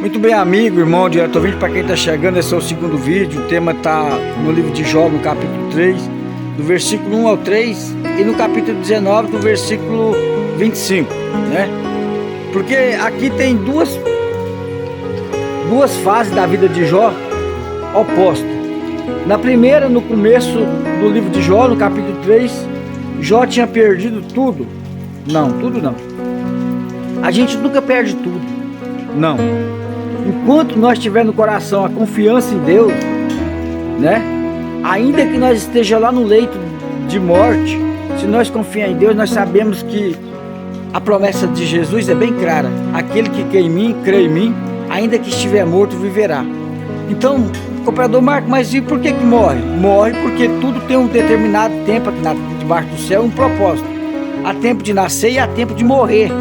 Muito bem, amigo, irmão, direto vídeo, para quem está chegando, esse é o segundo vídeo. O tema está no livro de Jó, no capítulo 3, do versículo 1 ao 3, e no capítulo 19, do versículo 25, né? Porque aqui tem duas fases da vida de Jó opostas. Na primeira, no começo do livro de Jó, no capítulo 3, Jó tinha perdido tudo. Não, tudo não. A gente nunca perde tudo. Não. Enquanto nós tiver no coração a confiança em Deus, né? Ainda que nós esteja lá no leito de morte, se nós confiarmos em Deus, nós sabemos que a promessa de Jesus é bem clara. Aquele que crê em mim, ainda que estiver morto, viverá. Então, cooperador Marco, mas e por que morre? Morre porque tudo tem um determinado tempo aqui debaixo do céu, um propósito. Há tempo de nascer e há tempo de morrer.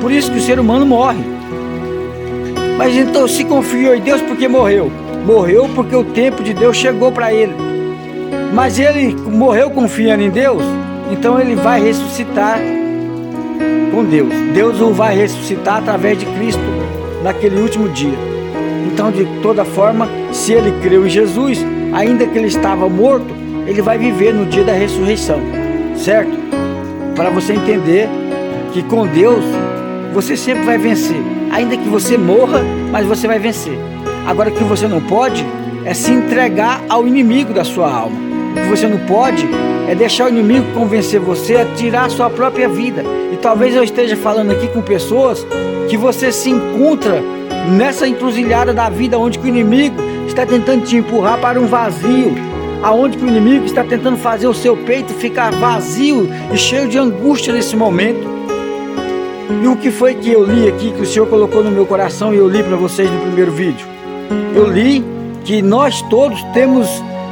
Por isso que o ser humano morre. Mas então, se confiou em Deus, por que morreu? Morreu porque o tempo de Deus chegou para ele. Mas ele morreu confiando em Deus, então ele vai ressuscitar com Deus. Deus o vai ressuscitar através de Cristo naquele último dia. Então, de toda forma, se ele creu em Jesus, ainda que ele estava morto, ele vai viver no dia da ressurreição, certo? Para você entender que com Deus você sempre vai vencer. Ainda que você morra, mas você vai vencer. Agora, o que você não pode é se entregar ao inimigo da sua alma. O que você não pode é deixar o inimigo convencer você a tirar a sua própria vida. E talvez eu esteja falando aqui com pessoas que você se encontra nessa encruzilhada da vida, onde que o inimigo está tentando te empurrar para um vazio, aonde que o inimigo está tentando fazer o seu peito ficar vazio e cheio de angústia nesse momento. E o que foi que eu li aqui, que o Senhor colocou no meu coração e eu li para vocês no primeiro vídeo? Eu li que nós todos temos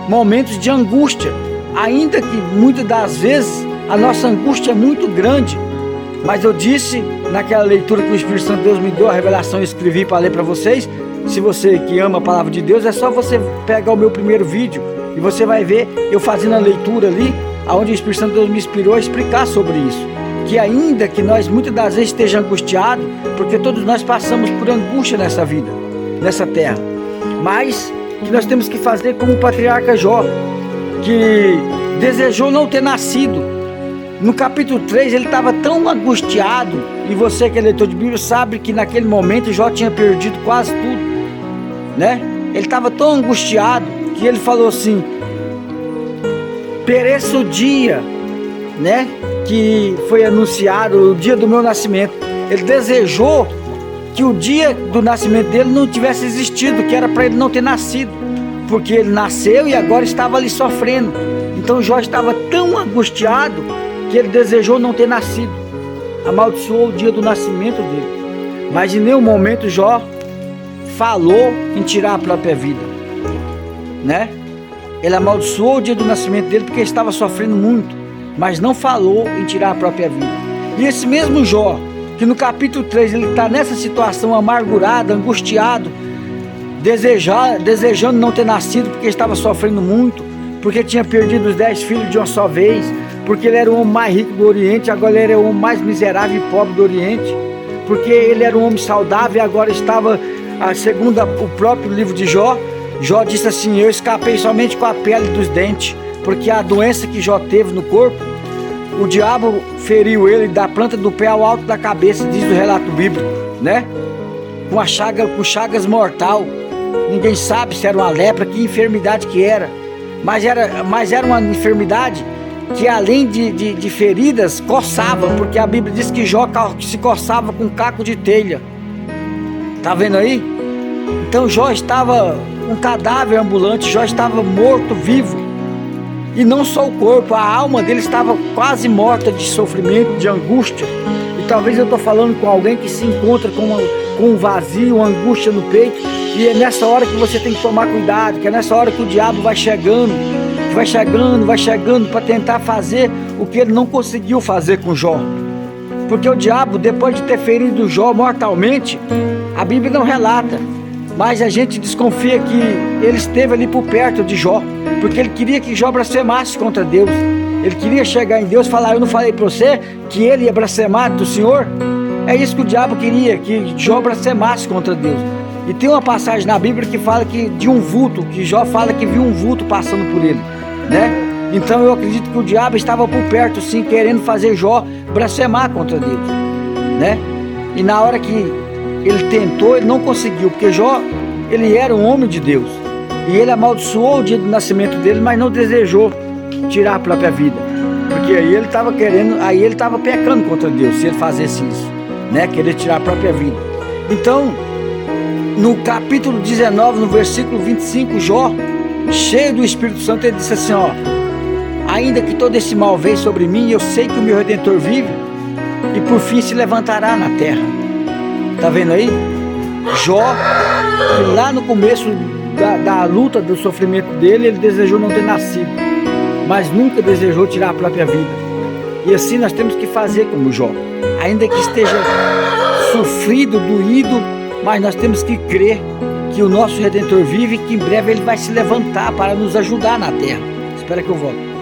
momentos de angústia, ainda que muitas das vezes a nossa angústia é muito grande. Mas eu disse naquela leitura que o Espírito Santo de Deus me deu a revelação e escrevi para ler para vocês. Se você que ama a palavra de Deus, é só você pegar o meu primeiro vídeo e você vai ver eu fazendo a leitura ali, onde o Espírito Santo de Deus me inspirou a explicar sobre isso. Que ainda que nós muitas das vezes estejamos angustiados, porque todos nós passamos por angústia nessa vida, nessa terra, mas que nós temos que fazer como o patriarca Jó, que desejou não ter nascido. No capítulo 3 ele estava tão angustiado, e você que é leitor de Bíblia sabe que naquele momento Jó tinha perdido quase tudo, né? Ele estava tão angustiado que ele falou assim: pereça o dia, né, que foi anunciado, o dia do meu nascimento. Ele desejou que o dia do nascimento dele não tivesse existido, que era para ele não ter nascido, porque ele nasceu e agora estava ali sofrendo. Então Jó estava tão angustiado que ele desejou não ter nascido, amaldiçoou o dia do nascimento dele. Mas em nenhum momento Jó falou em tirar a própria vida, né? Ele amaldiçoou o dia do nascimento dele porque estava sofrendo muito, mas não falou em tirar a própria vida. E esse mesmo Jó, que no capítulo 3 ele está nessa situação amargurado, angustiado, desejando não ter nascido porque estava sofrendo muito, porque tinha perdido os 10 filhos de uma só vez, porque ele era o homem mais rico do Oriente, agora ele era o homem mais miserável e pobre do Oriente, porque ele era um homem saudável e agora estava, segundo o próprio livro de Jó, Jó disse assim: eu escapei somente com a pele dos dentes, porque a doença que Jó teve no corpo, o diabo feriu ele da planta do pé ao alto da cabeça, diz o relato bíblico, né? Com chagas mortal. Ninguém sabe se era uma lepra, que enfermidade que era. Mas era uma enfermidade que, além de feridas, coçava, porque a Bíblia diz que Jó se coçava com caco de telha. Tá vendo aí? Então Jó estava um cadáver ambulante, Jó estava morto, vivo. E não só o corpo, a alma dele estava quase morta de sofrimento, de angústia. E talvez eu estou falando com alguém que se encontra com um vazio, uma angústia no peito. E é nessa hora que você tem que tomar cuidado, que é nessa hora que o diabo vai chegando para tentar fazer o que ele não conseguiu fazer com Jó. Porque o diabo, depois de ter ferido Jó mortalmente, a Bíblia não relata, mas a gente desconfia que ele esteve ali por perto de Jó, porque ele queria que Jó blasfemasse contra Deus. Ele queria chegar em Deus e falar: eu não falei para você que ele ia blasfemar do Senhor? É isso que o diabo queria, que Jó blasfemasse contra Deus. E tem uma passagem na Bíblia que fala que de um vulto, que Jó fala que viu um vulto passando por ele, né? Então eu acredito que o diabo estava por perto, sim, querendo fazer Jó blasfemar contra Deus, né? E na hora que ele tentou, ele não conseguiu, porque Jó, ele era um homem de Deus. E ele amaldiçoou o dia do nascimento dele, mas não desejou tirar a própria vida. Porque aí ele estava querendo, aí ele estava pecando contra Deus, se ele fizesse isso, né? Querer tirar a própria vida. Então, no capítulo 19, no versículo 25, Jó, cheio do Espírito Santo, ele disse assim, ó: ainda que todo esse mal veio sobre mim, eu sei que o meu Redentor vive e por fim se levantará na terra. Tá vendo aí? Jó, que lá no começo da luta, do sofrimento dele, ele desejou não ter nascido, mas nunca desejou tirar a própria vida. E assim nós temos que fazer como Jó, ainda que esteja sofrido, doído, mas nós temos que crer que o nosso Redentor vive e que em breve ele vai se levantar para nos ajudar na terra. Espera que eu volto.